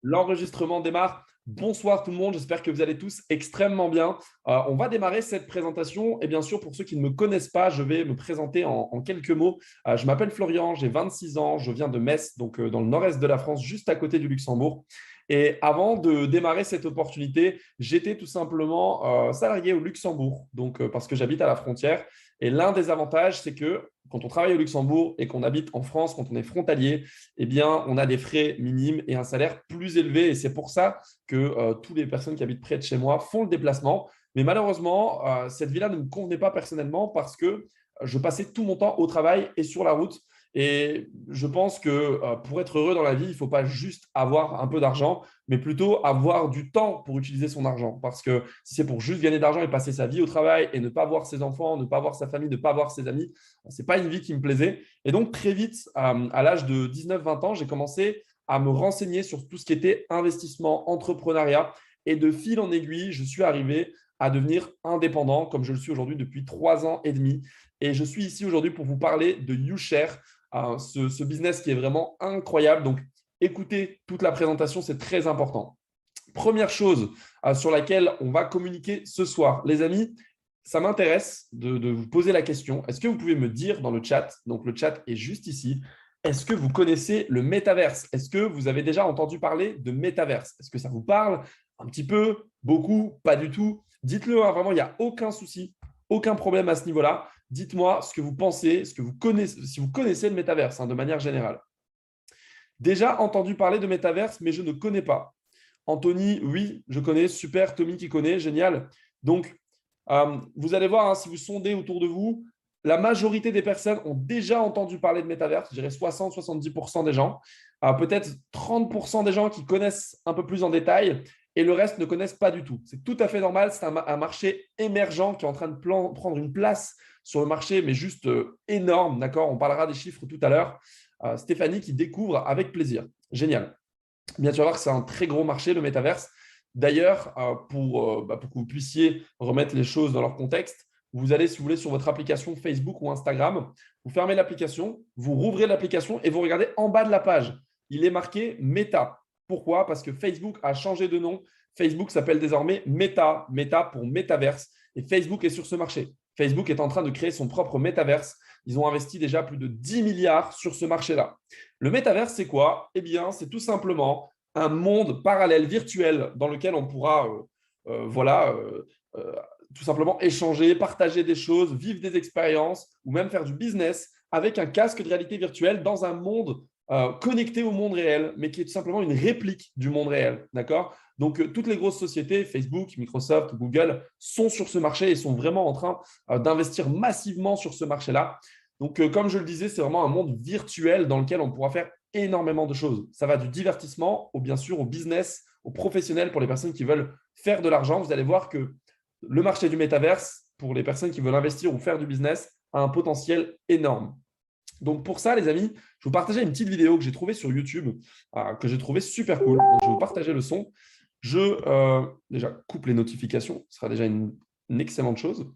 L'enregistrement démarre. Bonsoir tout le monde, j'espère que vous allez tous extrêmement bien. On va démarrer cette présentation et bien sûr pour ceux qui ne me connaissent pas, je vais me présenter en quelques mots. Je m'appelle Florian, j'ai 26 ans, je viens de Metz, donc dans le nord-est de la France, juste à côté du Luxembourg. Et avant de démarrer cette opportunité, j'étais tout simplement salarié au Luxembourg, donc parce que j'habite à la frontière. Et l'un des avantages, c'est que quand on travaille au Luxembourg et qu'on habite en France, quand on est frontalier, eh bien, on a des frais minimes et un salaire plus élevé. Et c'est pour ça que toutes les personnes qui habitent près de chez moi font le déplacement. Mais malheureusement, cette vie-là ne me convenait pas personnellement parce que je passais tout mon temps au travail et sur la route. Et je pense que pour être heureux dans la vie, il ne faut pas juste avoir un peu d'argent, mais plutôt avoir du temps pour utiliser son argent. Parce que si c'est pour juste gagner de l'argent et passer sa vie au travail et ne pas voir ses enfants, ne pas voir sa famille, ne pas voir ses amis, ce n'est pas une vie qui me plaisait. Et donc, très vite, à l'âge de 19-20 ans, j'ai commencé à me renseigner sur tout ce qui était investissement, entrepreneuriat. Et de fil en aiguille, je suis arrivé à devenir indépendant, comme je le suis aujourd'hui depuis 3 ans et demi. Et je suis ici aujourd'hui pour vous parler de YouShare, ce business qui est vraiment incroyable. Donc, écoutez toute la présentation, c'est très important. Première chose sur laquelle on va communiquer ce soir. Les amis, ça m'intéresse de vous poser la question. Est-ce que vous pouvez me dire dans le chat, donc le chat est juste ici, est-ce que vous connaissez le métaverse? Est-ce que vous avez déjà entendu parler de métaverse? Est-ce que ça vous parle? Un petit peu, beaucoup, pas du tout? Dites-le, hein, vraiment, il n'y a aucun souci, aucun problème à ce niveau-là. Dites-moi ce que vous pensez, ce que vous connaissez, si vous connaissez le métaverse de manière générale. Déjà entendu parler de métaverse, mais je ne connais pas. Anthony, oui, je connais. Super. Tommy qui connaît, génial. Donc, vous allez voir, si vous sondez autour de vous, la majorité des personnes ont déjà entendu parler de métaverse. Je dirais 60-70% des gens. Peut-être 30% des gens qui connaissent un peu plus en détail et le reste ne connaissent pas du tout. C'est tout à fait normal. C'est un marché émergent qui est en train de prendre une place sur le marché, mais juste énorme. D'accord, on parlera des chiffres tout à l'heure. Stéphanie qui découvre avec plaisir. Génial. Bien sûr, que c'est un très gros marché, le métaverse. D'ailleurs, pour que vous puissiez remettre les choses dans leur contexte, vous allez, si vous voulez, sur votre application Facebook ou Instagram, vous fermez l'application, vous rouvrez l'application et vous regardez en bas de la page. Il est marqué Meta. Pourquoi? Parce que Facebook a changé de nom. Facebook s'appelle désormais Meta, Meta pour Metaverse. Et Facebook est sur ce marché. Facebook est en train de créer son propre Metaverse. Ils ont investi déjà plus de 10 milliards sur ce marché-là. Le Metaverse, c'est quoi? Eh bien, c'est tout simplement un monde parallèle virtuel dans lequel on pourra tout simplement échanger, partager des choses, vivre des expériences ou même faire du business avec un casque de réalité virtuelle dans un monde connecté au monde réel, mais qui est tout simplement une réplique du monde réel. D'accord? Donc, toutes les grosses sociétés, Facebook, Microsoft, Google, sont sur ce marché et sont vraiment en train d'investir massivement sur ce marché-là. Donc, comme je le disais, c'est vraiment un monde virtuel dans lequel on pourra faire énormément de choses. Ça va du divertissement, bien sûr, au business, au professionnel pour les personnes qui veulent faire de l'argent. Vous allez voir que le marché du métaverse, pour les personnes qui veulent investir ou faire du business, a un potentiel énorme. Donc, pour ça, les amis, je vais vous partager une petite vidéo que j'ai trouvée sur YouTube, que j'ai trouvée super cool. Donc, je vais vous partager le son. Déjà, coupe les notifications. Ce sera déjà une excellente chose.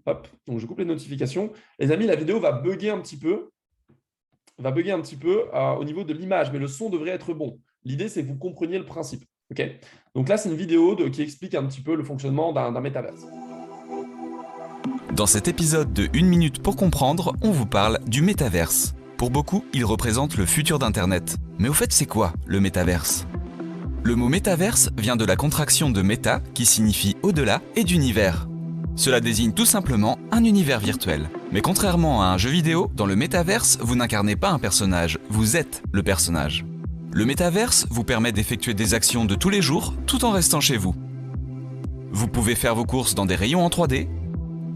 Hop, donc je coupe les notifications. Les amis, la vidéo va bugger un petit peu. Au niveau de l'image, mais le son devrait être bon. L'idée, c'est que vous compreniez le principe. Okay, donc là, c'est une vidéo qui explique un petit peu le fonctionnement d'un métaverse. Dans cet épisode de 1 minute pour comprendre, on vous parle du métaverse. Pour beaucoup, il représente le futur d'Internet. Mais au fait, c'est quoi le métaverse? Le mot métaverse vient de la contraction de méta, qui signifie au-delà, et d'univers. Cela désigne tout simplement un univers virtuel. Mais contrairement à un jeu vidéo, dans le métaverse, vous n'incarnez pas un personnage, vous êtes le personnage. Le métaverse vous permet d'effectuer des actions de tous les jours, tout en restant chez vous. Vous pouvez faire vos courses dans des rayons en 3D,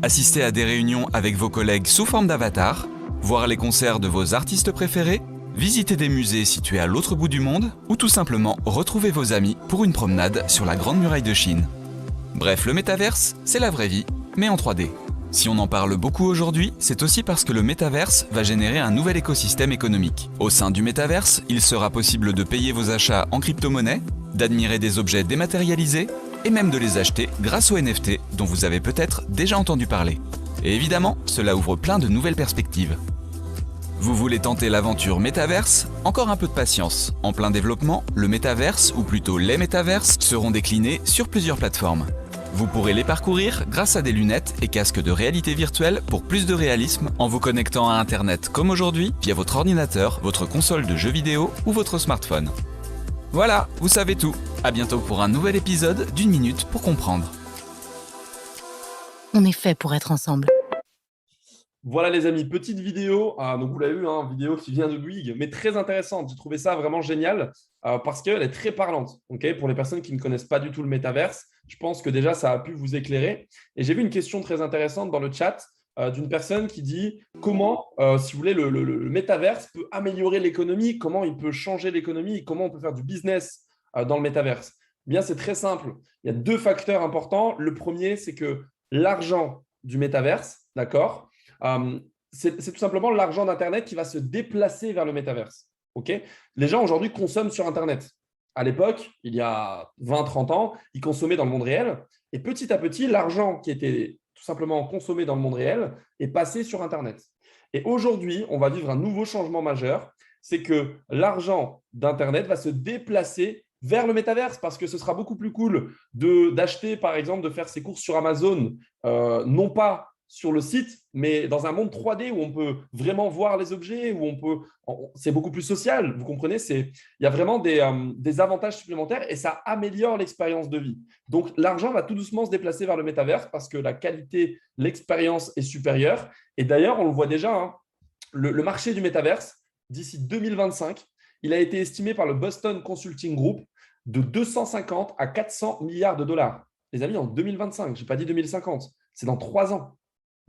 assister à des réunions avec vos collègues sous forme d'avatar, voir les concerts de vos artistes préférés, visiter des musées situés à l'autre bout du monde, ou tout simplement retrouver vos amis pour une promenade sur la Grande Muraille de Chine. Bref, le métaverse, c'est la vraie vie, mais en 3D. Si on en parle beaucoup aujourd'hui, c'est aussi parce que le métaverse va générer un nouvel écosystème économique. Au sein du métaverse, il sera possible de payer vos achats en crypto-monnaie, d'admirer des objets dématérialisés, et même de les acheter grâce aux NFT dont vous avez peut-être déjà entendu parler. Et évidemment, cela ouvre plein de nouvelles perspectives. Vous voulez tenter l'aventure métaverse? Encore un peu de patience. En plein développement, le métaverse, ou plutôt les métaverses, seront déclinés sur plusieurs plateformes. Vous pourrez les parcourir grâce à des lunettes et casques de réalité virtuelle pour plus de réalisme en vous connectant à Internet comme aujourd'hui via votre ordinateur, votre console de jeux vidéo ou votre smartphone. Voilà, vous savez tout. À bientôt pour un nouvel épisode d'une minute pour comprendre. On est fait pour être ensemble. Voilà les amis, petite vidéo, donc vous l'avez vu, vidéo qui vient de Bouygues, mais très intéressante. J'ai trouvé ça vraiment génial parce qu'elle est très parlante. Pour les personnes qui ne connaissent pas du tout le métaverse, je pense que déjà ça a pu vous éclairer. Et j'ai vu une question très intéressante dans le chat d'une personne qui dit comment, si vous voulez, le métaverse peut améliorer l'économie, comment il peut changer l'économie, comment on peut faire du business dans le métaverse. Eh bien, c'est très simple. Il y a deux facteurs importants. Le premier, c'est que l'argent du métaverse, d'accord, c'est tout simplement l'argent d'Internet qui va se déplacer vers le métaverse. Les gens aujourd'hui consomment sur Internet. À l'époque, il y a 20-30 ans, ils consommaient dans le monde réel. Et petit à petit, l'argent qui était tout simplement consommé dans le monde réel est passé sur Internet. Et aujourd'hui, on va vivre un nouveau changement majeur. C'est que l'argent d'Internet va se déplacer vers le métaverse parce que ce sera beaucoup plus cool d'acheter, par exemple, de faire ses courses sur Amazon, non pas sur le site, mais dans un monde 3D où on peut vraiment voir les objets, c'est beaucoup plus social, vous comprenez, il y a vraiment des avantages supplémentaires et ça améliore l'expérience de vie. Donc, l'argent va tout doucement se déplacer vers le métaverse parce que la qualité, l'expérience est supérieure. Et d'ailleurs, on le voit déjà, le marché du métaverse, d'ici 2025, il a été estimé par le Boston Consulting Group de 250 à 400 milliards de dollars. Les amis, en 2025, je n'ai pas dit 2050, c'est dans 3 ans.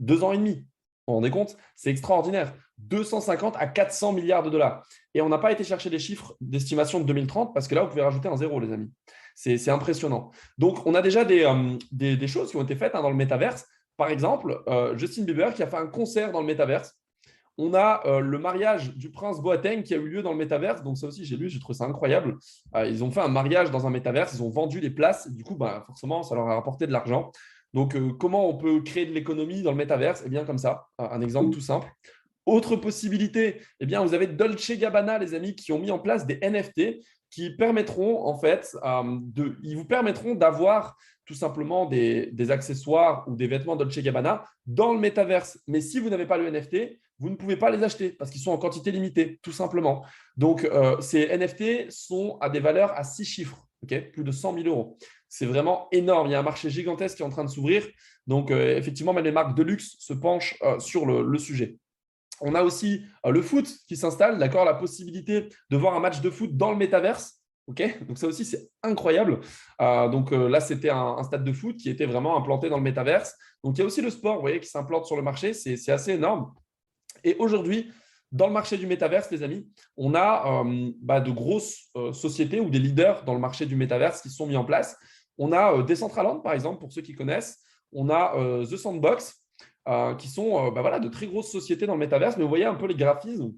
2 ans et demi. Vous vous rendez compte? C'est extraordinaire. 250 à 400 milliards de dollars. Et on n'a pas été chercher les chiffres d'estimation de 2030 parce que là, vous pouvez rajouter un zéro, les amis. C'est impressionnant. Donc, on a déjà des choses qui ont été faites dans le métaverse. Par exemple, Justin Bieber qui a fait un concert dans le métaverse. On a le mariage du prince Boateng qui a eu lieu dans le métaverse. Donc, ça aussi, j'ai trouvé ça incroyable. Ils ont fait un mariage dans un métaverse. Ils ont vendu les places. Du coup, forcément, ça leur a rapporté de l'argent. Donc, comment on peut créer de l'économie dans le métaverse? Eh bien, comme ça, un exemple tout simple. Autre possibilité, eh bien, vous avez Dolce & Gabbana, les amis, qui ont mis en place des NFT qui permettront, en fait, ils vous permettront d'avoir tout simplement des accessoires ou des vêtements Dolce & Gabbana dans le métaverse. Mais si vous n'avez pas le NFT, vous ne pouvez pas les acheter parce qu'ils sont en quantité limitée, tout simplement. Donc, ces NFT sont à des valeurs à 6 chiffres, plus de 100 000 euros. C'est vraiment énorme. Il y a un marché gigantesque qui est en train de s'ouvrir. Donc, effectivement, même les marques de luxe se penchent sur le sujet. On a aussi le foot qui s'installe, d'accord, la possibilité de voir un match de foot dans le métaverse. Donc, ça aussi, c'est incroyable. Là, c'était un stade de foot qui était vraiment implanté dans le métaverse. Donc, il y a aussi le sport, vous voyez, qui s'implante sur le marché. C'est assez énorme. Et aujourd'hui, dans le marché du métaverse, les amis, on a de grosses sociétés ou des leaders dans le marché du métaverse qui se sont mis en place. On a Decentraland, par exemple, pour ceux qui connaissent. On a The Sandbox, qui sont de très grosses sociétés dans le métaverse. Mais vous voyez un peu les graphismes.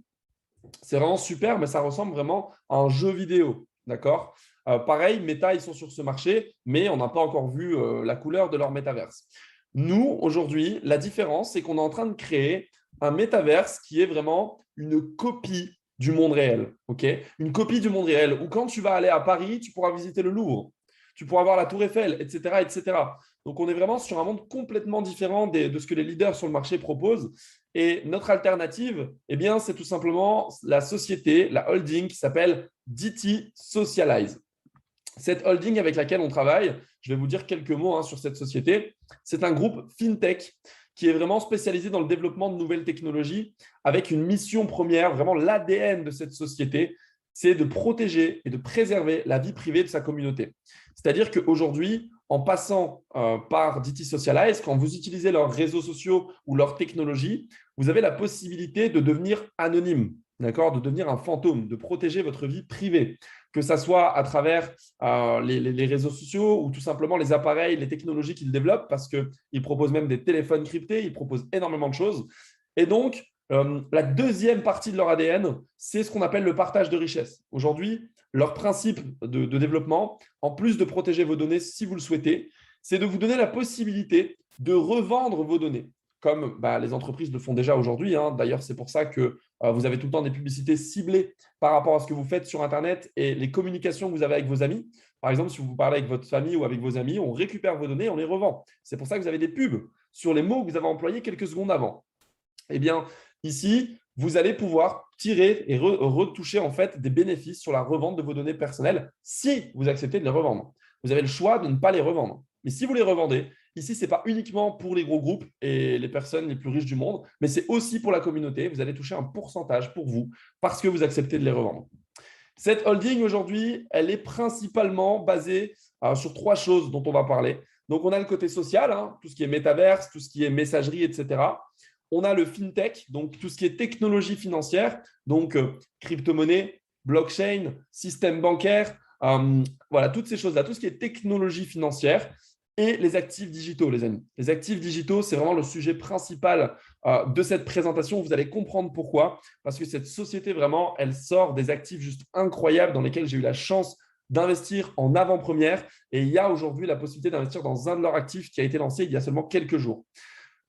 C'est vraiment super, mais ça ressemble vraiment à un jeu vidéo. D'accord. Pareil, Meta, ils sont sur ce marché, mais on n'a pas encore vu la couleur de leur métaverse. Nous, aujourd'hui, la différence, c'est qu'on est en train de créer un métaverse qui est vraiment une copie du monde réel. Une copie du monde réel où quand tu vas aller à Paris, tu pourras visiter le Louvre, tu pourras voir la Tour Eiffel, etc., etc. Donc, on est vraiment sur un monde complètement différent de ce que les leaders sur le marché proposent. Et notre alternative, eh bien, c'est tout simplement la société, la holding qui s'appelle DT Socialize. Cette holding avec laquelle on travaille, je vais vous dire quelques mots sur cette société. C'est un groupe FinTech qui est vraiment spécialisé dans le développement de nouvelles technologies avec une mission première, vraiment l'ADN de cette société, c'est de protéger et de préserver la vie privée de sa communauté. C'est-à-dire qu'aujourd'hui, en passant par DT Socialize, quand vous utilisez leurs réseaux sociaux ou leurs technologies, vous avez la possibilité de devenir anonyme, d'accord, de devenir un fantôme, de protéger votre vie privée, que ce soit à travers les réseaux sociaux ou tout simplement les appareils, les technologies qu'ils développent, parce qu'ils proposent même des téléphones cryptés, ils proposent énormément de choses. Et donc, la deuxième partie de leur ADN, c'est ce qu'on appelle le partage de richesse. Aujourd'hui, leur principe de développement, en plus de protéger vos données si vous le souhaitez, c'est de vous donner la possibilité de revendre vos données. comme les entreprises le font déjà aujourd'hui. D'ailleurs, c'est pour ça que vous avez tout le temps des publicités ciblées par rapport à ce que vous faites sur Internet et les communications que vous avez avec vos amis. Par exemple, si vous parlez avec votre famille ou avec vos amis, on récupère vos données, on les revend. C'est pour ça que vous avez des pubs sur les mots que vous avez employés quelques secondes avant. Eh bien, ici, vous allez pouvoir tirer et retoucher en fait des bénéfices sur la revente de vos données personnelles si vous acceptez de les revendre. Vous avez le choix de ne pas les revendre. Mais si vous les revendez, ici, ce n'est pas uniquement pour les gros groupes et les personnes les plus riches du monde, mais c'est aussi pour la communauté. Vous allez toucher un pourcentage pour vous parce que vous acceptez de les revendre. Cette holding aujourd'hui, elle est principalement basée sur 3 choses dont on va parler. Donc, on a le côté social, tout ce qui est métaverse, tout ce qui est messagerie, etc. On a le fintech, donc tout ce qui est technologie financière, donc crypto-monnaie, blockchain, système bancaire, voilà, toutes ces choses-là, tout ce qui est technologie financière et les actifs digitaux, les amis. Les actifs digitaux, c'est vraiment le sujet principal de cette présentation. Vous allez comprendre pourquoi, parce que cette société, vraiment, elle sort des actifs juste incroyables dans lesquels j'ai eu la chance d'investir en avant-première. Et il y a aujourd'hui la possibilité d'investir dans un de leurs actifs qui a été lancé il y a seulement quelques jours.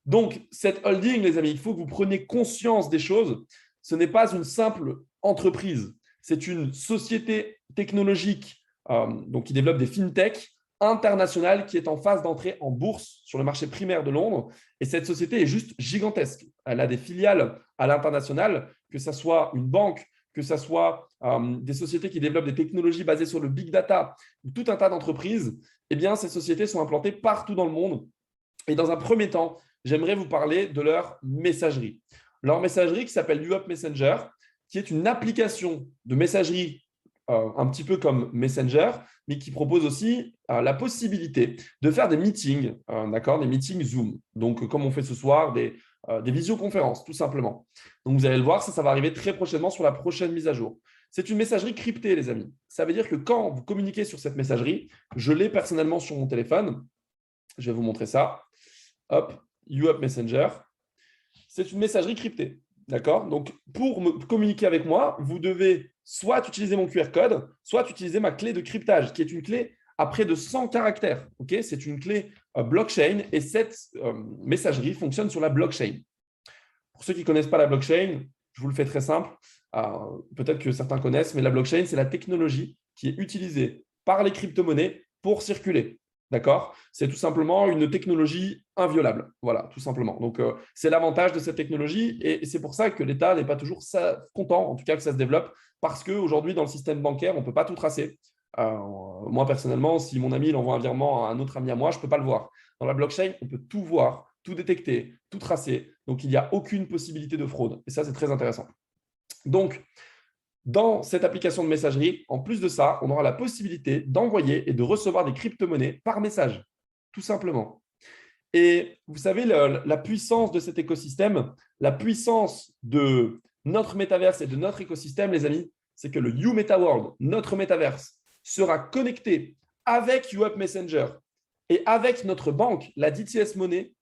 Donc, cette holding, les amis, il faut que vous preniez conscience des choses. Ce n'est pas une simple entreprise. C'est une société technologique donc qui développe des fintech internationales qui est en phase d'entrée en bourse sur le marché primaire de Londres. Et cette société est juste gigantesque. Elle a des filiales à l'international, que ce soit une banque, que ce soit des sociétés qui développent des technologies basées sur le big data, ou tout un tas d'entreprises. Eh bien, ces sociétés sont implantées partout dans le monde. Et dans un premier temps, j'aimerais vous parler de leur messagerie. Leur messagerie qui s'appelle YouUp Messenger, qui est une application de messagerie un petit peu comme Messenger, mais qui propose aussi la possibilité de faire des meetings, des meetings Zoom. Donc, comme on fait ce soir, des visioconférences, tout simplement. Donc, vous allez le voir, ça va arriver très prochainement sur la prochaine mise à jour. C'est une messagerie cryptée, les amis. Ça veut dire que quand vous communiquez sur cette messagerie, je l'ai personnellement sur mon téléphone. Je vais vous montrer ça. Hop, YouUp Messenger. C'est une messagerie cryptée. D'accord? Donc, pour communiquer avec moi, vous devez soit utiliser mon QR code, soit utiliser ma clé de cryptage, qui est une clé à près de 100 caractères. Okay? C'est une clé blockchain et cette messagerie fonctionne sur la blockchain. Pour ceux qui ne connaissent pas la blockchain, je vous le fais très simple. Peut-être que certains connaissent, mais la blockchain, c'est la technologie qui est utilisée par les crypto-monnaies pour circuler. D'accord? C'est tout simplement une technologie inviolable. Voilà, tout simplement. Donc, c'est l'avantage de cette technologie et c'est pour ça que l'État n'est pas toujours content, en tout cas, que ça se développe, parce qu'aujourd'hui, dans le système bancaire, on ne peut pas tout tracer. Moi, personnellement, si mon ami il envoie un virement à un autre ami à moi, je ne peux pas le voir. Dans la blockchain, on peut tout voir, tout détecter, tout tracer. Donc, il n'y a aucune possibilité de fraude. Et ça, c'est très intéressant. Donc, dans cette application de messagerie, en plus de ça, on aura la possibilité d'envoyer et de recevoir des crypto-monnaies par message, tout simplement. Et vous savez, la puissance de cet écosystème, la puissance de notre métaverse et de notre écosystème, les amis, c'est que le YouMetaWorld, notre métaverse, sera connecté avec YouUp Messenger et avec notre banque, la DTS Money,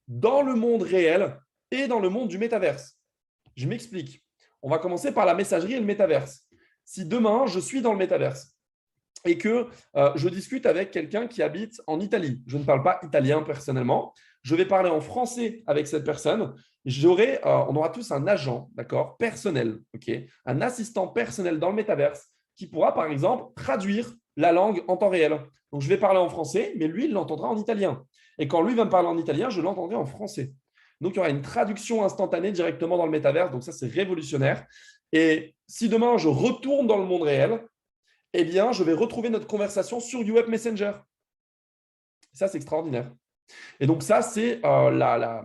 dans le monde réel et dans le monde du métaverse. Je m'explique. On va commencer par la messagerie et le métaverse. Si demain, je suis dans le métaverse et que je discute avec quelqu'un qui habite en Italie, je ne parle pas italien personnellement, je vais parler en français avec cette personne, on aura tous un agent, d'accord, personnel, un assistant personnel dans le métaverse qui pourra, par exemple, traduire la langue en temps réel. Donc, je vais parler en français, mais lui, il l'entendra en italien. Et quand lui va me parler en italien, je l'entendrai en français. Donc, il y aura une traduction instantanée directement dans le métaverse. Donc, ça, c'est révolutionnaire. Et si demain, je retourne dans le monde réel, eh bien, je vais retrouver notre conversation sur YouUp Messenger. Ça, c'est extraordinaire. Et donc, ça, c'est la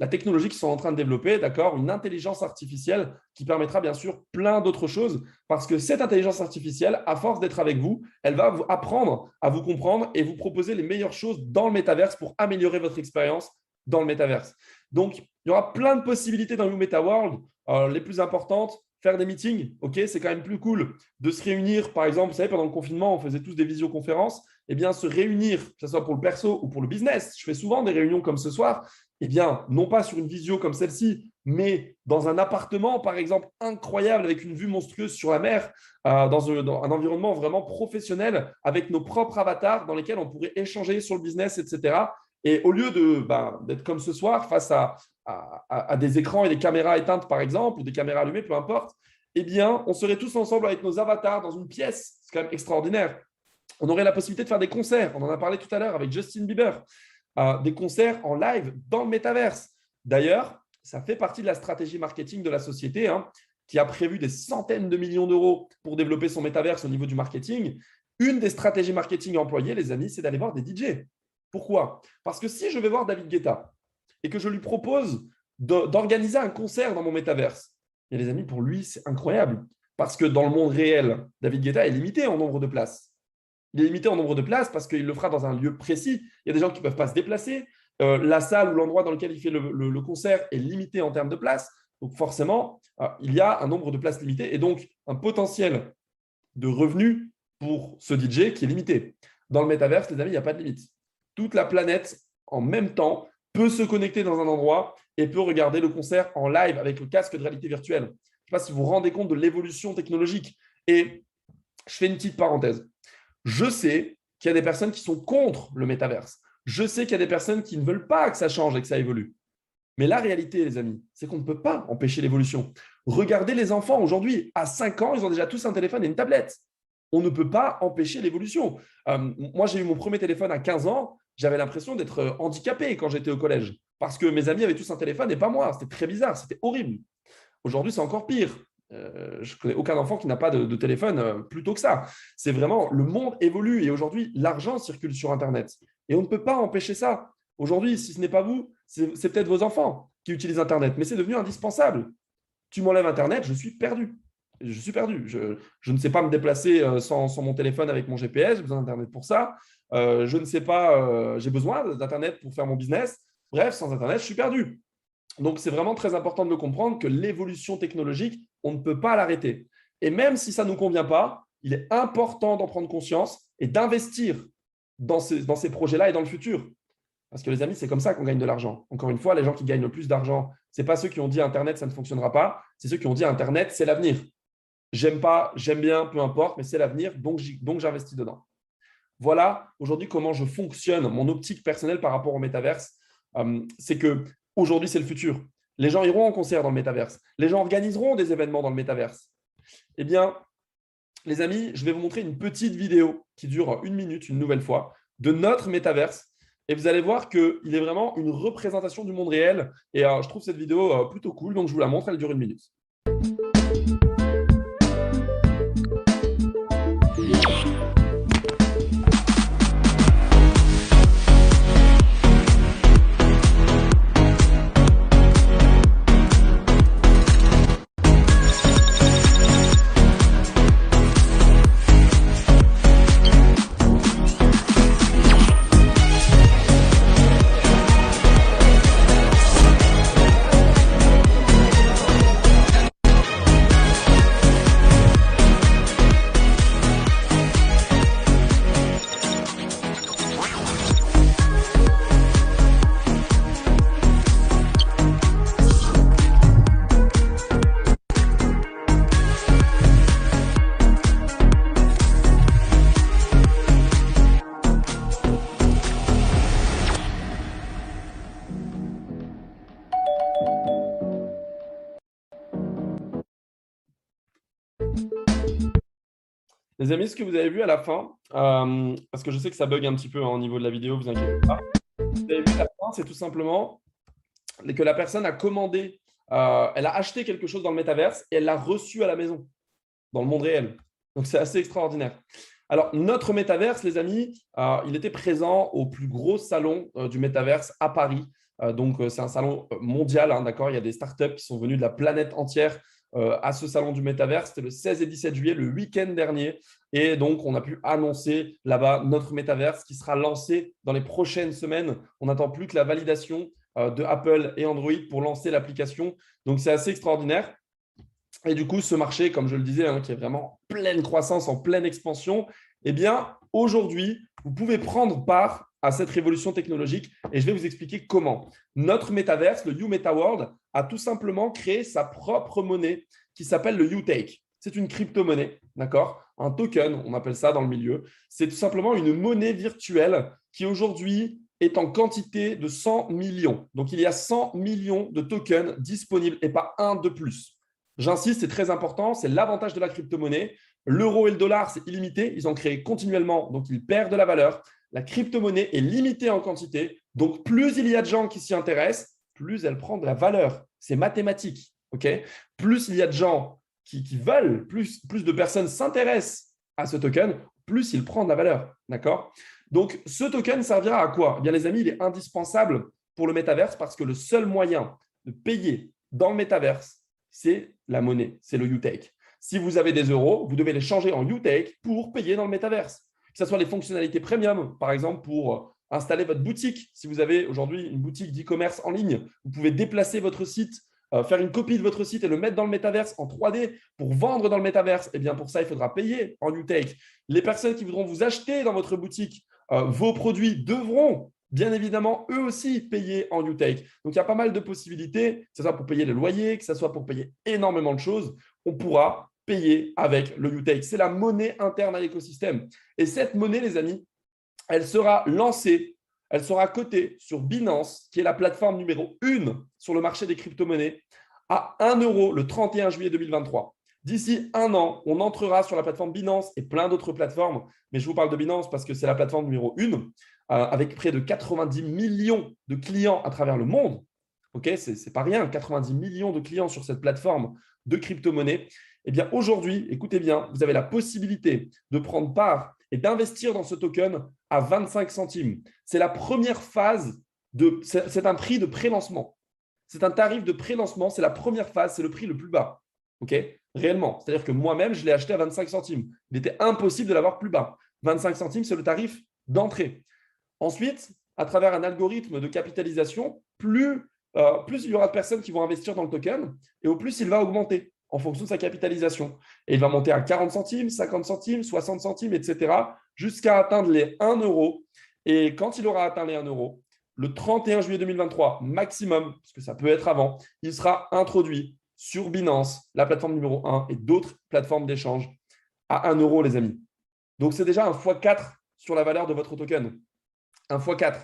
technologie qu'ils sont en train de développer, d'accord, une intelligence artificielle qui permettra bien sûr plein d'autres choses parce que cette intelligence artificielle, à force d'être avec vous, elle va vous apprendre à vous comprendre et vous proposer les meilleures choses dans le métaverse pour améliorer votre expérience dans le métaverse. Donc, il y aura plein de possibilités dans YouMetaWorld. Les plus importantes, faire des meetings, c'est quand même plus cool de se réunir. Par exemple, vous savez, pendant le confinement, on faisait tous des visioconférences. Eh bien, se réunir, que ce soit pour le perso ou pour le business, je fais souvent des réunions comme ce soir, eh bien, non pas sur une visio comme celle-ci, mais dans un appartement, par exemple, incroyable, avec une vue monstrueuse sur la mer, dans un environnement vraiment professionnel, avec nos propres avatars dans lesquels on pourrait échanger sur le business, etc. Et au lieu d'être comme ce soir face à à des écrans et des caméras éteintes, par exemple, ou des caméras allumées, peu importe, eh bien, on serait tous ensemble avec nos avatars dans une pièce. C'est quand même extraordinaire. On aurait la possibilité de faire des concerts. On en a parlé tout à l'heure avec Justin Bieber. Des concerts en live dans le métaverse. D'ailleurs, ça fait partie de la stratégie marketing de la société, qui a prévu des centaines de millions d'euros pour développer son métaverse au niveau du marketing. Une des stratégies marketing employées, les amis, c'est d'aller voir des DJ. Pourquoi? Parce que si je vais voir David Guetta et que je lui propose d'organiser un concert dans mon métaverse, et les amis, pour lui, c'est incroyable. Parce que dans le monde réel, David Guetta est limité en nombre de places. Il est limité en nombre de places parce qu'il le fera dans un lieu précis. Il y a des gens qui ne peuvent pas se déplacer. La salle ou l'endroit dans lequel il fait le concert est limité en termes de places. Donc forcément, il y a un nombre de places limité et donc un potentiel de revenus pour ce DJ qui est limité. Dans le métaverse, les amis, il n'y a pas de limite. Toute la planète, en même temps, peut se connecter dans un endroit et peut regarder le concert en live avec le casque de réalité virtuelle. Je ne sais pas si vous vous rendez compte de l'évolution technologique. Et je fais une petite parenthèse. Je sais qu'il y a des personnes qui sont contre le métaverse. Je sais qu'il y a des personnes qui ne veulent pas que ça change et que ça évolue. Mais la réalité, les amis, c'est qu'on ne peut pas empêcher l'évolution. Regardez les enfants aujourd'hui, à 5 ans, ils ont déjà tous un téléphone et une tablette. On ne peut pas empêcher l'évolution. Moi, j'ai eu mon premier téléphone à 15 ans. J'avais l'impression d'être handicapé quand j'étais au collège parce que mes amis avaient tous un téléphone et pas moi. C'était très bizarre, c'était horrible. Aujourd'hui, c'est encore pire. Je ne connais aucun enfant qui n'a pas de téléphone plus tôt que ça. C'est vraiment, le monde évolue et aujourd'hui, l'argent circule sur Internet. Et on ne peut pas empêcher ça. Aujourd'hui, si ce n'est pas vous, c'est peut-être vos enfants qui utilisent Internet, mais c'est devenu indispensable. Tu m'enlèves Internet, je suis perdu. Je suis perdu. Je ne sais pas me déplacer sans mon téléphone avec mon GPS, j'ai besoin d'Internet pour ça. Je ne sais pas, j'ai besoin d'Internet pour faire mon business. Bref, sans Internet, je suis perdu. Donc, c'est vraiment très important de le comprendre que l'évolution technologique, on ne peut pas l'arrêter. Et même si ça ne nous convient pas, il est important d'en prendre conscience et d'investir dans ces projets-là et dans le futur. Parce que les amis, c'est comme ça qu'on gagne de l'argent. Encore une fois, les gens qui gagnent le plus d'argent, ce n'est pas ceux qui ont dit Internet, ça ne fonctionnera pas. C'est ceux qui ont dit Internet, c'est l'avenir. J'aime pas, j'aime bien, peu importe, mais c'est l'avenir, donc j'investis dedans. Voilà aujourd'hui comment je fonctionne, mon optique personnelle par rapport au métaverse. C'est que aujourd'hui, c'est le futur. Les gens iront en concert dans le métaverse. Les gens organiseront des événements dans le métaverse. Eh bien, les amis, je vais vous montrer une petite vidéo qui dure 1 minute, une nouvelle fois, de notre métaverse. Et vous allez voir qu'il est vraiment une représentation du monde réel. Et je trouve cette vidéo plutôt cool, donc je vous la montre, elle dure 1 minute. Les amis, ce que vous avez vu à la fin, parce que je sais que ça bug un petit peu au niveau de la vidéo, vous inquiétez pas. Vous avez vu à la fin, c'est tout simplement que la personne a commandé, elle a acheté quelque chose dans le métaverse et elle l'a reçu à la maison, dans le monde réel. Donc, c'est assez extraordinaire. Alors, notre métaverse, les amis, il était présent au plus gros salon du métaverse à Paris. Donc, c'est un salon mondial, d'accord? Il y a des startups qui sont venues de la planète entière à ce salon du métaverse. C'était le 16 et 17 juillet, le week-end dernier. Et donc, on a pu annoncer là-bas notre métaverse qui sera lancé dans les prochaines semaines. On n'attend plus que la validation de Apple et Android pour lancer l'application. Donc, c'est assez extraordinaire. Et du coup, ce marché, comme je le disais, qui est vraiment en pleine croissance, en pleine expansion, eh bien, aujourd'hui, vous pouvez prendre part à cette révolution technologique et je vais vous expliquer comment. Notre métaverse, le YouMetaWorld, a tout simplement créé sa propre monnaie qui s'appelle le YouTake. C'est une crypto-monnaie, d'accord? Un token, on appelle ça dans le milieu. C'est tout simplement une monnaie virtuelle qui aujourd'hui est en quantité de 100 millions. Donc, il y a 100 millions de tokens disponibles et pas un de plus. J'insiste, c'est très important, c'est l'avantage de la crypto-monnaie. L'euro et le dollar, c'est illimité. Ils ont créé continuellement, donc ils perdent de la valeur. La crypto-monnaie est limitée en quantité. Donc, plus il y a de gens qui s'y intéressent, plus elle prend de la valeur. C'est mathématique. Okay, plus il y a de gens qui veulent, plus de personnes s'intéressent à ce token, plus il prend de la valeur. D'accord? Donc, ce token servira à quoi? Eh bien, les amis, il est indispensable pour le métaverse parce que le seul moyen de payer dans le métaverse, c'est la monnaie, c'est le UTake. Si vous avez des euros, vous devez les changer en UTake pour payer dans le métaverse. Que ce soit les fonctionnalités premium, par exemple, pour installer votre boutique. Si vous avez aujourd'hui une boutique d'e-commerce en ligne, vous pouvez déplacer votre site, faire une copie de votre site et le mettre dans le métaverse en 3D pour vendre dans le métaverse. Eh bien, pour ça, il faudra payer en UTake. Les personnes qui voudront vous acheter dans votre boutique vos produits devront bien évidemment eux aussi payer en UTake. Donc, il y a pas mal de possibilités, que ce soit pour payer le loyer, que ce soit pour payer énormément de choses. On pourra payer avec le UTake. C'est la monnaie interne à l'écosystème. Et cette monnaie, les amis, elle sera lancée, elle sera cotée sur Binance, qui est la plateforme numéro 1 sur le marché des crypto-monnaies, à 1 € le 31 juillet 2023. D'ici un an, on entrera sur la plateforme Binance et plein d'autres plateformes. Mais je vous parle de Binance parce que c'est la plateforme numéro 1 avec près de 90 millions de clients à travers le monde. Okay, ce n'est pas rien, 90 millions de clients sur cette plateforme de crypto-monnaie. Eh bien, aujourd'hui, écoutez bien, vous avez la possibilité de prendre part et d'investir dans ce token à 25 centimes. C'est la première phase, c'est un prix de pré-lancement. C'est un tarif de pré-lancement, c'est la première phase, c'est le prix le plus bas. Okay, réellement. C'est-à-dire que moi-même, je l'ai acheté à 25 centimes. Il était impossible de l'avoir plus bas. 25 centimes, c'est le tarif d'entrée. Ensuite, à travers un algorithme de capitalisation, plus il y aura de personnes qui vont investir dans le token et au plus il va augmenter en fonction de sa capitalisation. Et il va monter à 40 centimes, 50 centimes, 60 centimes, etc. jusqu'à atteindre les 1 €. Et quand il aura atteint les 1 €, le 31 juillet 2023, maximum, parce que ça peut être avant, il sera introduit sur Binance, la plateforme numéro 1 et d'autres plateformes d'échange à 1 €, les amis. Donc, c'est déjà un x4 sur la valeur de votre token. Un x4.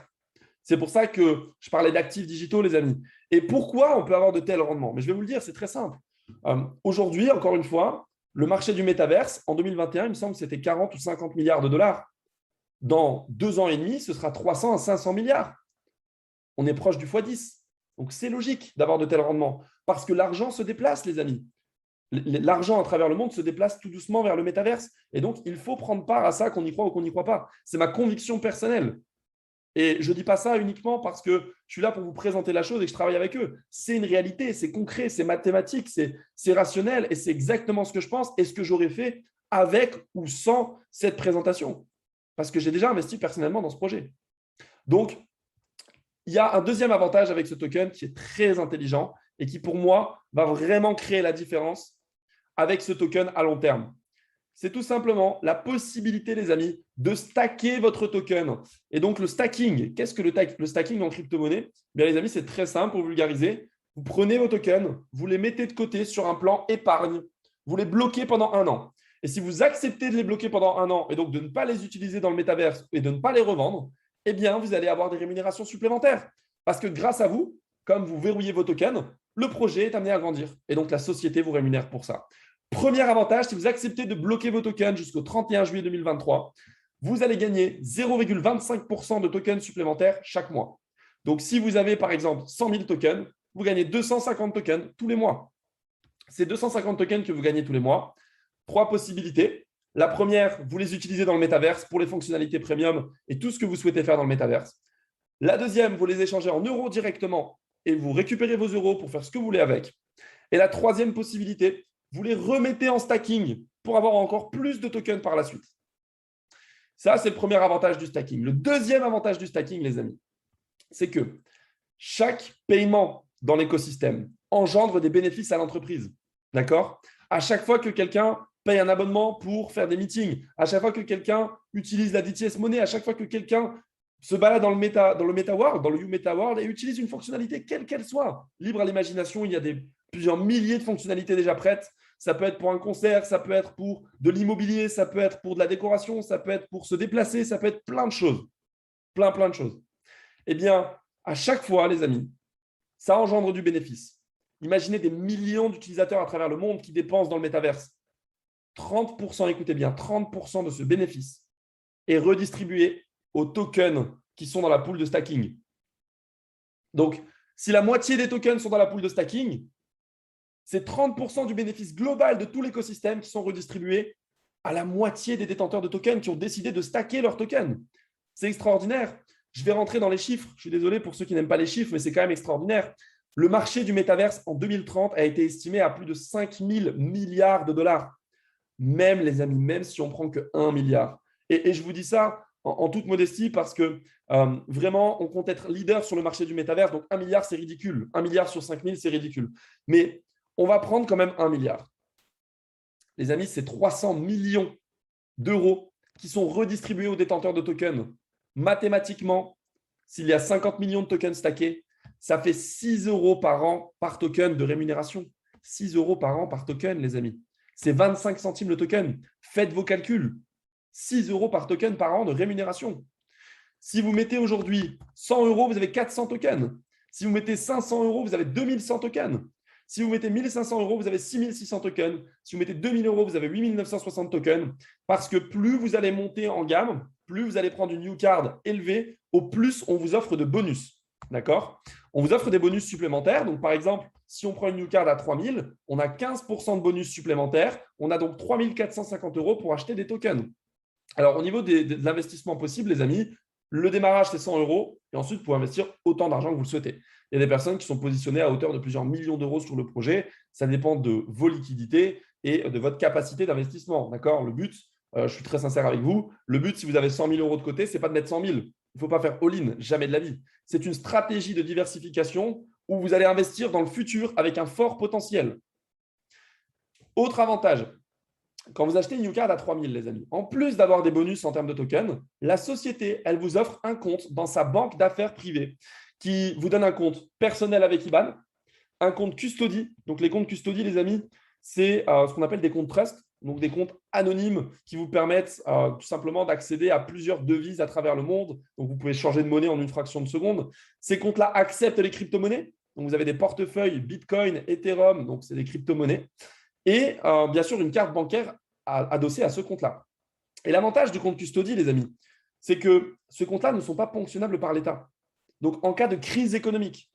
C'est pour ça que je parlais d'actifs digitaux, les amis. Et pourquoi on peut avoir de tels rendements? Mais je vais vous le dire, c'est très simple. Aujourd'hui, encore une fois, le marché du métaverse, en 2021, il me semble que c'était 40 ou 50 milliards de dollars. Dans 2 ans et demi, ce sera 300 à 500 milliards. On est proche du x10. Donc, c'est logique d'avoir de tels rendements parce que l'argent se déplace, les amis. L'argent à travers le monde se déplace tout doucement vers le métaverse. Et donc, il faut prendre part à ça, qu'on y croit ou qu'on n'y croit pas. C'est ma conviction personnelle. Et je ne dis pas ça uniquement parce que je suis là pour vous présenter la chose et que je travaille avec eux. C'est une réalité, c'est concret, c'est mathématique, c'est rationnel et c'est exactement ce que je pense et ce que j'aurais fait avec ou sans cette présentation. Parce que j'ai déjà investi personnellement dans ce projet. Donc, il y a un deuxième avantage avec ce token qui est très intelligent et qui, pour moi, va vraiment créer la différence avec ce token à long terme. C'est tout simplement la possibilité, les amis, de stacker votre token. Et donc, le stacking, qu'est-ce que le stacking en crypto-monnaie? Bien, les amis, c'est très simple pour vulgariser. Vous prenez vos tokens, vous les mettez de côté sur un plan épargne. Vous les bloquez pendant 1 an. Et si vous acceptez de les bloquer pendant 1 an et donc de ne pas les utiliser dans le métaverse et de ne pas les revendre, eh bien, vous allez avoir des rémunérations supplémentaires. Parce que grâce à vous, comme vous verrouillez vos tokens, le projet est amené à grandir. Et donc, la société vous rémunère pour ça. Premier avantage, si vous acceptez de bloquer vos tokens jusqu'au 31 juillet 2023, vous allez gagner 0,25% de tokens supplémentaires chaque mois. Donc, si vous avez par exemple 100 000 tokens, vous gagnez 250 tokens tous les mois. Ces 250 tokens que vous gagnez tous les mois, 3 possibilités. La première, vous les utilisez dans le métaverse pour les fonctionnalités premium et tout ce que vous souhaitez faire dans le métaverse. La deuxième, vous les échangez en euros directement et vous récupérez vos euros pour faire ce que vous voulez avec. Et la troisième possibilité, vous les remettez en stacking pour avoir encore plus de tokens par la suite. Ça, c'est le premier avantage du stacking. Le deuxième avantage du stacking, les amis, c'est que chaque paiement dans l'écosystème engendre des bénéfices à l'entreprise. D'accord? À chaque fois que quelqu'un paye un abonnement pour faire des meetings, à chaque fois que quelqu'un utilise la DTS Money, à chaque fois que quelqu'un se balade dans le MetaWorld, dans le YouMetaWorld et utilise une fonctionnalité quelle qu'elle soit, libre à l'imagination, il y a plusieurs milliers de fonctionnalités déjà prêtes. Ça peut être pour un concert, ça peut être pour de l'immobilier, ça peut être pour de la décoration, ça peut être pour se déplacer, ça peut être plein de choses. Plein de choses. Eh bien, à chaque fois, les amis, ça engendre du bénéfice. Imaginez des millions d'utilisateurs à travers le monde qui dépensent dans le métaverse. 30%, écoutez bien, 30% de ce bénéfice est redistribué aux tokens qui sont dans la pool de stacking. Donc, si la moitié des tokens sont dans la pool de stacking, c'est 30% du bénéfice global de tout l'écosystème qui sont redistribués à la moitié des détenteurs de tokens qui ont décidé de stacker leurs tokens. C'est extraordinaire. Je vais rentrer dans les chiffres. Je suis désolé pour ceux qui n'aiment pas les chiffres, mais c'est quand même extraordinaire. Le marché du métaverse en 2030 a été estimé à plus de 5 000 milliards de dollars. Même, les amis, même si on prend que 1 milliard. Et je vous dis ça en toute modestie parce que vraiment, on compte être leader sur le marché du métaverse. Donc, 1 milliard, c'est ridicule. 1 milliard sur 5 000, c'est ridicule. Mais on va prendre quand même 1 milliard. Les amis, c'est 300 millions d'euros qui sont redistribués aux détenteurs de tokens. Mathématiquement, s'il y a 50 millions de tokens stackés, ça fait 6 euros par an par token de rémunération. 6 euros par an par token, les amis. C'est 25 centimes le token. Faites vos calculs. 6 euros par token par an de rémunération. Si vous mettez aujourd'hui 100 euros, vous avez 400 tokens. Si vous mettez 500 euros, vous avez 2100 tokens. Si vous mettez 1500 euros, vous avez 6600 tokens. Si vous mettez 2000 euros, vous avez 8960 tokens. Parce que plus vous allez monter en gamme, plus vous allez prendre une new card élevée, au plus on vous offre de bonus. D'accord? On vous offre des bonus supplémentaires. Donc, par exemple, si on prend une new card à 3000, on a 15% de bonus supplémentaires. On a donc 3450 euros pour acheter des tokens. Alors, au niveau de l'investissement possible, les amis, le démarrage, c'est 100 euros. Et ensuite, vous pouvez investir autant d'argent que vous le souhaitez. Il y a des personnes qui sont positionnées à hauteur de plusieurs millions d'euros sur le projet. Ça dépend de vos liquidités et de votre capacité d'investissement. D'accord? Le but, je suis très sincère avec vous, le but, si vous avez 100 000 euros de côté, ce n'est pas de mettre 100 000. Il ne faut pas faire all-in, jamais de la vie. C'est une stratégie de diversification où vous allez investir dans le futur avec un fort potentiel. Autre avantage, quand vous achetez une new card à 3000, les amis, en plus d'avoir des bonus en termes de tokens, la société, elle vous offre un compte dans sa banque d'affaires privée qui vous donne un compte personnel avec IBAN, un compte custody. Donc, les comptes custody, les amis, c'est ce qu'on appelle des comptes trust, donc des comptes anonymes qui vous permettent tout simplement d'accéder à plusieurs devises à travers le monde. Donc, vous pouvez changer de monnaie en une fraction de seconde. Ces comptes-là acceptent les crypto-monnaies. Donc, vous avez des portefeuilles Bitcoin, Ethereum, donc c'est des crypto-monnaies. Et bien sûr, une carte bancaire adossée à ce compte-là. Et l'avantage du compte custody, les amis, c'est que ces comptes-là ne sont pas ponctionnables par l'État. Donc, en cas de crise économique,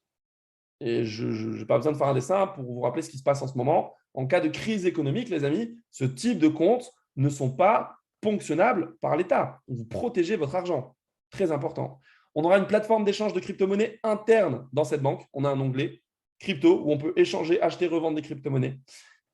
et je n'ai pas besoin de faire un dessin pour vous rappeler ce qui se passe en ce moment, en cas de crise économique, les amis, ce type de comptes ne sont pas ponctionnables par l'État. Vous protégez votre argent. Très important. On aura une plateforme d'échange de crypto-monnaies interne dans cette banque. On a un onglet crypto où on peut échanger, acheter, revendre des crypto-monnaies.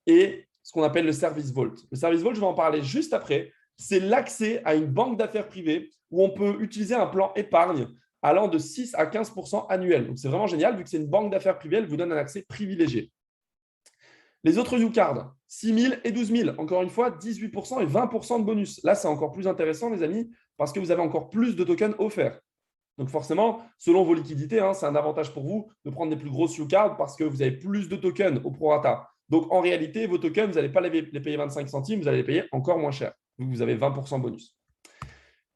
Et ce qu'on appelle le service Vault. Le service Vault, je vais en parler juste après. C'est l'accès à une banque d'affaires privée où on peut utiliser un plan épargne allant de 6 à 15% annuel. Donc, c'est vraiment génial. Vu que c'est une banque d'affaires privée, elle vous donne un accès privilégié. Les autres U-Cards, 6 000 et 12 000. Encore une fois, 18% et 20% de bonus. Là, c'est encore plus intéressant, les amis, parce que vous avez encore plus de tokens offerts. Donc, forcément, selon vos liquidités, c'est un avantage pour vous de prendre des plus grosses U-Cards parce que vous avez plus de tokens au prorata. Donc, en réalité, vos tokens, vous n'allez pas les payer 25 centimes, vous allez les payer encore moins cher, vu que vous avez 20% de bonus.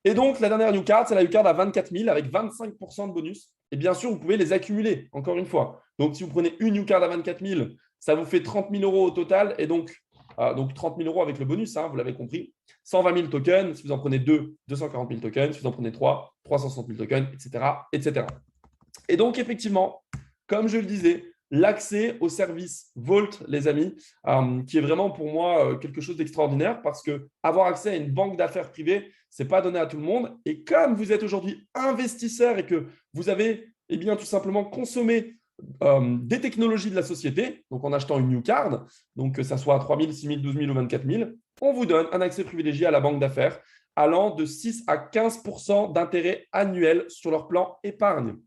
Et donc, la dernière U-Card, c'est la U-Card à 24 000 avec 25% de bonus. Et bien sûr, vous pouvez les accumuler, encore une fois. Donc, si vous prenez une U-Card à 24 000, ça vous fait 30 000 euros au total. Et donc 30 000 euros avec le bonus, vous l'avez compris. 120 000 tokens. Si vous en prenez 2, 240 000 tokens. Si vous en prenez 3, 360 000 tokens, etc., etc. Et donc, effectivement, comme je le disais, l'accès au service Vault, les amis, qui est vraiment pour moi quelque chose d'extraordinaire parce qu'avoir accès à une banque d'affaires privée, ce n'est pas donné à tout le monde. Et comme vous êtes aujourd'hui investisseur et que vous avez tout simplement consommé des technologies de la société, donc en achetant une new card, donc que ça soit à 3 000, 6 000, 12 000 ou 24 000, on vous donne un accès privilégié à la banque d'affaires allant de 6 à 15% d'intérêt annuel sur leur plan épargne.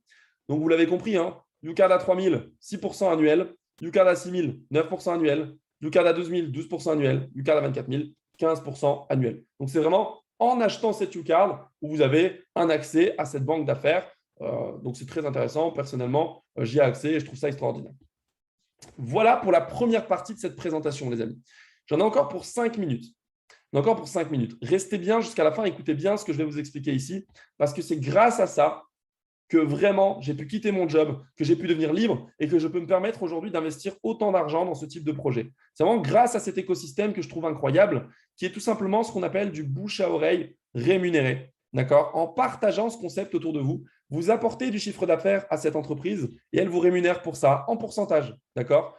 Donc, vous l'avez compris, U-Card à 3 000, 6% annuel. U-Card à 6 000, 9% annuel. U-Card à 12 000, 12% annuel. U-Card à 24 000, 15% annuel. Donc, c'est vraiment en achetant cette U-Card où vous avez un accès à cette banque d'affaires. Donc, c'est très intéressant. Personnellement, j'y ai accès et je trouve ça extraordinaire. Voilà pour la première partie de cette présentation, les amis. J'en ai encore pour 5 minutes. Restez bien jusqu'à la fin, écoutez bien ce que je vais vous expliquer ici, parce que c'est grâce à ça que vraiment j'ai pu quitter mon job, que j'ai pu devenir libre et que je peux me permettre aujourd'hui d'investir autant d'argent dans ce type de projet. C'est vraiment grâce à cet écosystème que je trouve incroyable, qui est tout simplement ce qu'on appelle du bouche à oreille rémunéré. D'accord? En partageant ce concept autour de vous, vous apportez du chiffre d'affaires à cette entreprise et elle vous rémunère pour ça en pourcentage. D'accord?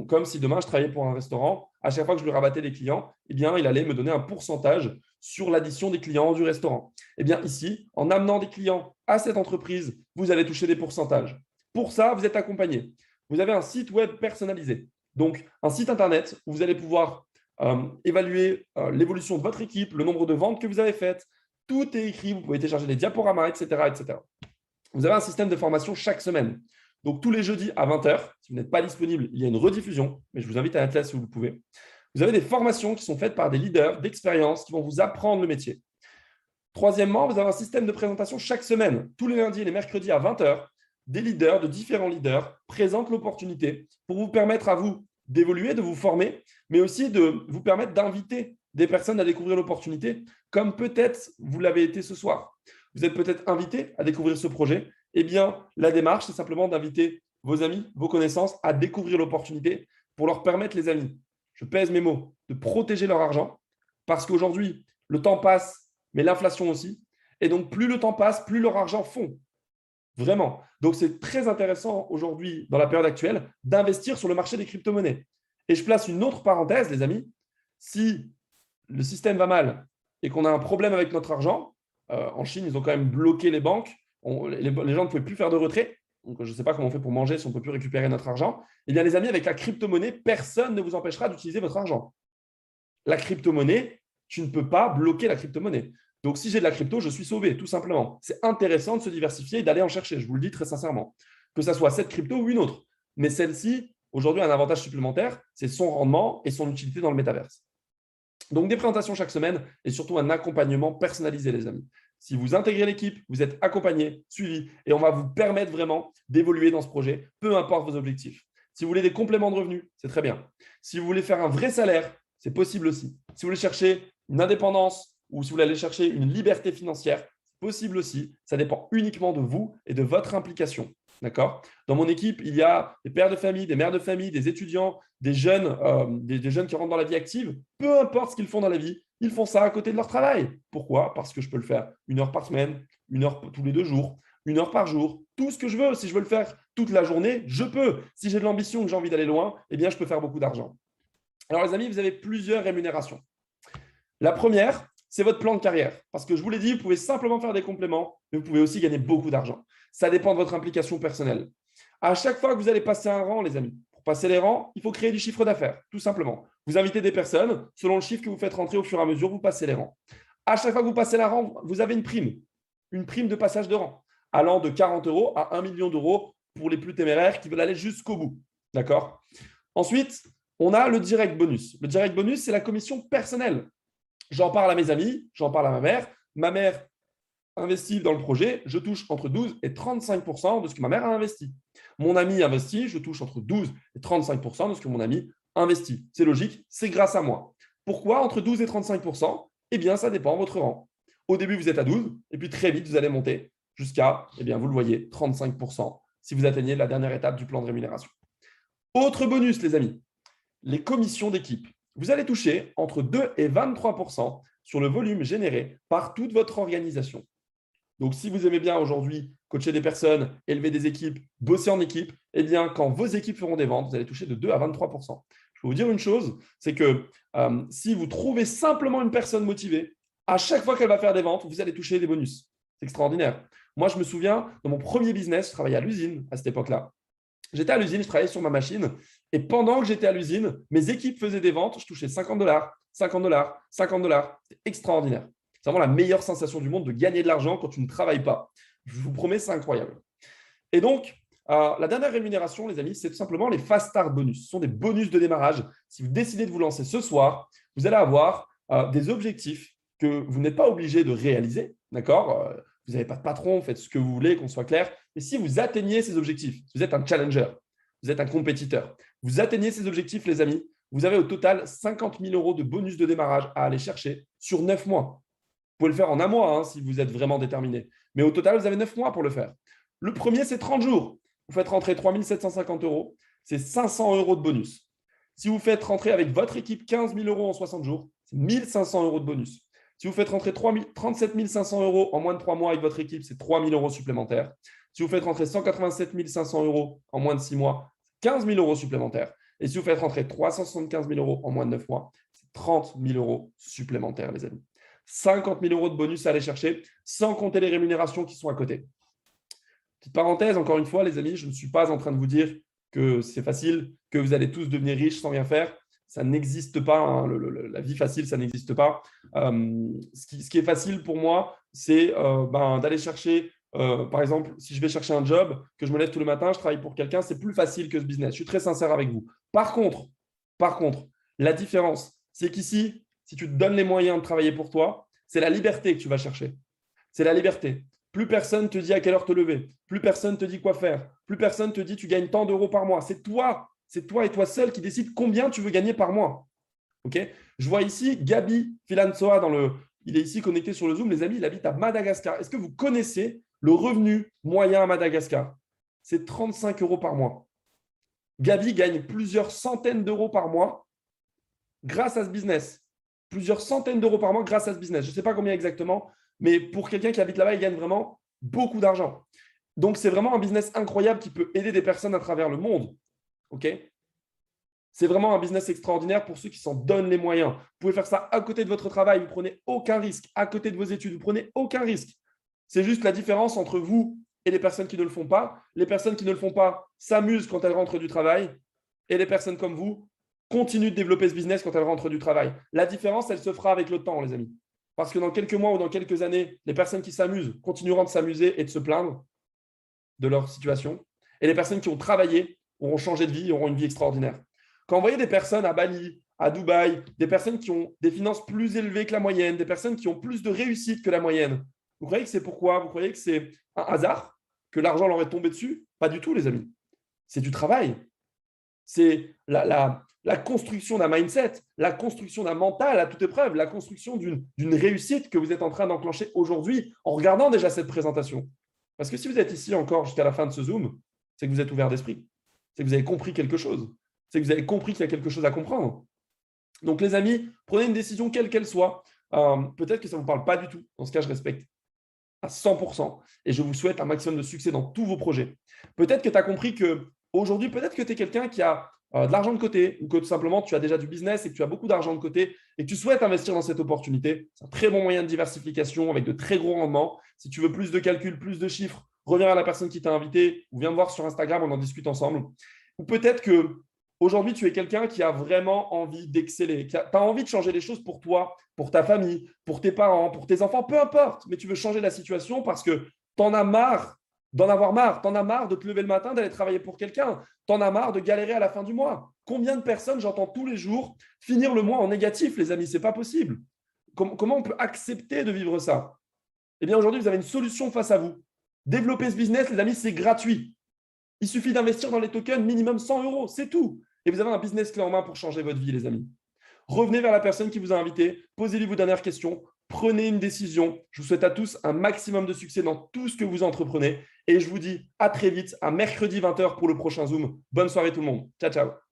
Comme si demain je travaillais pour un restaurant, à chaque fois que je lui rabattais des clients, eh bien, il allait me donner un pourcentage sur l'addition des clients du restaurant. Eh bien, ici, en amenant des clients à cette entreprise, vous allez toucher des pourcentages. Pour ça, vous êtes accompagné. Vous avez un site web personnalisé, donc un site internet où vous allez pouvoir évaluer l'évolution de votre équipe, le nombre de ventes que vous avez faites. Tout est écrit, vous pouvez télécharger des diaporamas, etc., etc. Vous avez un système de formation chaque semaine. Donc, tous les jeudis à 20h, si vous n'êtes pas disponible, il y a une rediffusion, mais je vous invite à être là si vous le pouvez. Vous avez des formations qui sont faites par des leaders d'expérience qui vont vous apprendre le métier. Troisièmement, vous avez un système de présentation chaque semaine. Tous les lundis et les mercredis à 20h, des leaders, de différents leaders, présentent l'opportunité pour vous permettre à vous d'évoluer, de vous former, mais aussi de vous permettre d'inviter des personnes à découvrir l'opportunité, comme peut-être vous l'avez été ce soir. Vous êtes peut-être invité à découvrir ce projet. Eh bien, la démarche, c'est simplement d'inviter vos amis, vos connaissances à découvrir l'opportunité pour leur permettre, les amis, je pèse mes mots, de protéger leur argent parce qu'aujourd'hui, le temps passe, mais l'inflation aussi. Et donc, plus le temps passe, plus leur argent fond. Vraiment. Donc, c'est très intéressant aujourd'hui, dans la période actuelle, d'investir sur le marché des crypto-monnaies. Et je place une autre parenthèse, les amis. Si le système va mal et qu'on a un problème avec notre argent, en Chine, ils ont quand même bloqué les banques. Les gens ne pouvaient plus faire de retrait. Donc, je ne sais pas comment on fait pour manger si on ne peut plus récupérer notre argent. Eh bien, les amis, avec la crypto-monnaie, personne ne vous empêchera d'utiliser votre argent. La crypto-monnaie, tu ne peux pas bloquer la crypto-monnaie. Donc, si j'ai de la crypto, je suis sauvé, tout simplement. C'est intéressant de se diversifier et d'aller en chercher, je vous le dis très sincèrement. Que ce soit cette crypto ou une autre. Mais celle-ci, aujourd'hui, a un avantage supplémentaire, c'est son rendement et son utilité dans le métaverse. Donc, des présentations chaque semaine et surtout un accompagnement personnalisé, les amis. Si vous intégrez l'équipe, vous êtes accompagné, suivi et on va vous permettre vraiment d'évoluer dans ce projet, peu importe vos objectifs. Si vous voulez des compléments de revenus, c'est très bien. Si vous voulez faire un vrai salaire, c'est possible aussi. Si vous voulez chercher une indépendance ou si vous voulez aller chercher une liberté financière, c'est possible aussi. Ça dépend uniquement de vous et de votre implication. D'accord? Dans mon équipe, il y a des pères de famille, des mères de famille, des étudiants, des jeunes qui rentrent dans la vie active. Peu importe ce qu'ils font dans la vie, ils font ça à côté de leur travail. Pourquoi? Parce que je peux le faire 1 heure par semaine, 1 heure tous les 2 jours, 1 heure par jour, tout ce que je veux. Si je veux le faire toute la journée, je peux. Si j'ai de l'ambition, que j'ai envie d'aller loin, eh bien, je peux faire beaucoup d'argent. Alors, les amis, vous avez plusieurs rémunérations. La première, c'est votre plan de carrière. Parce que je vous l'ai dit, vous pouvez simplement faire des compléments, mais vous pouvez aussi gagner beaucoup d'argent. Ça dépend de votre implication personnelle. À chaque fois que vous allez passer un rang, les amis, pour passer les rangs, il faut créer du chiffre d'affaires, tout simplement. Vous invitez des personnes, selon le chiffre que vous faites rentrer au fur et à mesure, vous passez les rangs. À chaque fois que vous passez la rang, vous avez une prime de passage de rang, allant de 40 € à 1 million d'euros pour les plus téméraires qui veulent aller jusqu'au bout. D'accord? Ensuite, on a le direct bonus. Le direct bonus, c'est la commission personnelle. J'en parle à mes amis, j'en parle à ma mère. Ma mère investit dans le projet, je touche entre 12 et 35% de ce que ma mère a investi. Mon ami investit, je touche entre 12 et 35% de ce que mon ami investit. C'est logique, c'est grâce à moi. Pourquoi entre 12 et 35%? Eh bien, ça dépend de votre rang. Au début, vous êtes à 12 et puis très vite, vous allez monter jusqu'à, eh bien, vous le voyez, 35% si vous atteignez la dernière étape du plan de rémunération. Autre bonus, les amis, les commissions d'équipe. Vous allez toucher entre 2 et 23% sur le volume généré par toute votre organisation. Donc, si vous aimez bien aujourd'hui coacher des personnes, élever des équipes, bosser en équipe, eh bien, quand vos équipes feront des ventes, vous allez toucher de 2 à 23%. Je peux vous dire une chose, c'est que si vous trouvez simplement une personne motivée, à chaque fois qu'elle va faire des ventes, vous allez toucher des bonus. C'est extraordinaire. Moi, je me souviens, dans mon premier business, je travaillais à l'usine à cette époque-là. J'étais à l'usine, je travaillais sur ma machine et pendant que j'étais à l'usine, mes équipes faisaient des ventes, je touchais 50 $, 50 $, 50 $. C'était extraordinaire. C'est vraiment la meilleure sensation du monde de gagner de l'argent quand tu ne travailles pas. Je vous promets, c'est incroyable. Et donc, la dernière rémunération, les amis, c'est tout simplement les Fast Start bonus. Ce sont des bonus de démarrage. Si vous décidez de vous lancer ce soir, vous allez avoir des objectifs que vous n'êtes pas obligé de réaliser. D'accord? Vous n'avez pas de patron, faites ce que vous voulez, qu'on soit clair. Mais si vous atteignez ces objectifs, vous êtes un challenger, vous êtes un compétiteur, vous atteignez ces objectifs, les amis, vous avez au total 50 000 € de bonus de démarrage à aller chercher sur 9 mois. Vous pouvez le faire en un mois si vous êtes vraiment déterminé. Mais au total, vous avez 9 mois pour le faire. Le premier, c'est 30 jours. Vous faites rentrer 3 750 €, c'est 500 € de bonus. Si vous faites rentrer avec votre équipe 15 000 € en 60 jours, c'est 1 500 € de bonus. Si vous faites rentrer 37 500 € en moins de 3 mois avec votre équipe, c'est 3 000 € supplémentaires. Si vous faites rentrer 187 500 € en moins de 6 mois, c'est 15 000 € supplémentaires. Et si vous faites rentrer 375 000 € en moins de 9 mois, c'est 30 000 € supplémentaires, les amis. 50 000 € de bonus à aller chercher, sans compter les rémunérations qui sont à côté. Petite parenthèse, encore une fois, les amis, je ne suis pas en train de vous dire que c'est facile, que vous allez tous devenir riches sans rien faire. Ça n'existe pas. Hein, la vie facile, ça n'existe pas. Ce qui est facile pour moi, c'est d'aller chercher, par exemple, si je vais chercher un job, que je me lève tous les matins, je travaille pour quelqu'un, c'est plus facile que ce business. Je suis très sincère avec vous. Par contre, la différence, c'est qu'ici, si tu te donnes les moyens de travailler pour toi, c'est la liberté que tu vas chercher. C'est la liberté. Plus personne te dit à quelle heure te lever. Plus personne te dit quoi faire. Plus personne te dit tu gagnes tant d'euros par mois. C'est toi et toi seul qui décide combien tu veux gagner par mois. Okay, je vois ici Gabi Filanzoa il est ici connecté sur le Zoom. Les amis, il habite à Madagascar. Est-ce que vous connaissez le revenu moyen à Madagascar? C'est 35 € par mois. Gabi gagne plusieurs centaines d'euros par mois grâce à ce business. Plusieurs centaines d'euros par mois grâce à ce business. Je ne sais pas combien exactement, mais pour quelqu'un qui habite là-bas, il gagne vraiment beaucoup d'argent. Donc, c'est vraiment un business incroyable qui peut aider des personnes à travers le monde. Okay, c'est vraiment un business extraordinaire pour ceux qui s'en donnent les moyens. Vous pouvez faire ça à côté de votre travail. Vous ne prenez aucun risque. À côté de vos études, vous ne prenez aucun risque. C'est juste la différence entre vous et les personnes qui ne le font pas. Les personnes qui ne le font pas s'amusent quand elles rentrent du travail. Et les personnes comme vous continuent de développer ce business quand elles rentrent du travail. La différence, elle se fera avec le temps, les amis. Parce que dans quelques mois ou dans quelques années, les personnes qui s'amusent continueront de s'amuser et de se plaindre de leur situation. Et les personnes qui ont travaillé auront changé de vie et auront une vie extraordinaire. Quand vous voyez des personnes à Bali, à Dubaï, des personnes qui ont des finances plus élevées que la moyenne, des personnes qui ont plus de réussite que la moyenne, vous croyez que c'est pourquoi? Vous croyez que c'est un hasard? Que l'argent leur est tombé dessus? Pas du tout, les amis. C'est du travail. C'est la construction d'un mindset, la construction d'un mental à toute épreuve, la construction d'une réussite que vous êtes en train d'enclencher aujourd'hui en regardant déjà cette présentation. Parce que si vous êtes ici encore jusqu'à la fin de ce Zoom, c'est que vous êtes ouvert d'esprit. C'est que vous avez compris quelque chose. C'est que vous avez compris qu'il y a quelque chose à comprendre. Donc, les amis, prenez une décision quelle qu'elle soit. Peut-être que ça ne vous parle pas du tout. Dans ce cas, je respecte à 100%. Et je vous souhaite un maximum de succès dans tous vos projets. Peut-être que tu as compris qu'aujourd'hui, peut-être que tu es quelqu'un qui a de l'argent de côté ou que tout simplement, tu as déjà du business et que tu as beaucoup d'argent de côté et que tu souhaites investir dans cette opportunité. C'est un très bon moyen de diversification avec de très gros rendements. Si tu veux plus de calculs, plus de chiffres, reviens à la personne qui t'a invité ou viens me voir sur Instagram, on en discute ensemble. Ou peut-être que aujourd'hui, tu es quelqu'un qui a vraiment envie d'exceller, tu as envie de changer les choses pour toi, pour ta famille, pour tes parents, pour tes enfants, peu importe, mais tu veux changer la situation parce que tu en as marre d'en avoir marre, tu en as marre de te lever le matin, d'aller travailler pour quelqu'un, tu en as marre de galérer à la fin du mois. Combien de personnes j'entends tous les jours finir le mois en négatif, les amis? Ce n'est pas possible. Comment on peut accepter de vivre ça? Eh bien, aujourd'hui, vous avez une solution face à vous. Développer ce business, les amis, c'est gratuit. Il suffit d'investir dans les tokens minimum 100 €, c'est tout. Et vous avez un business clé en main pour changer votre vie, les amis. Revenez vers la personne qui vous a invité, posez-lui vos dernières questions, prenez une décision. Je vous souhaite à tous un maximum de succès dans tout ce que vous entreprenez. Et je vous dis à très vite, à mercredi 20 h pour le prochain Zoom. Bonne soirée tout le monde. Ciao, ciao.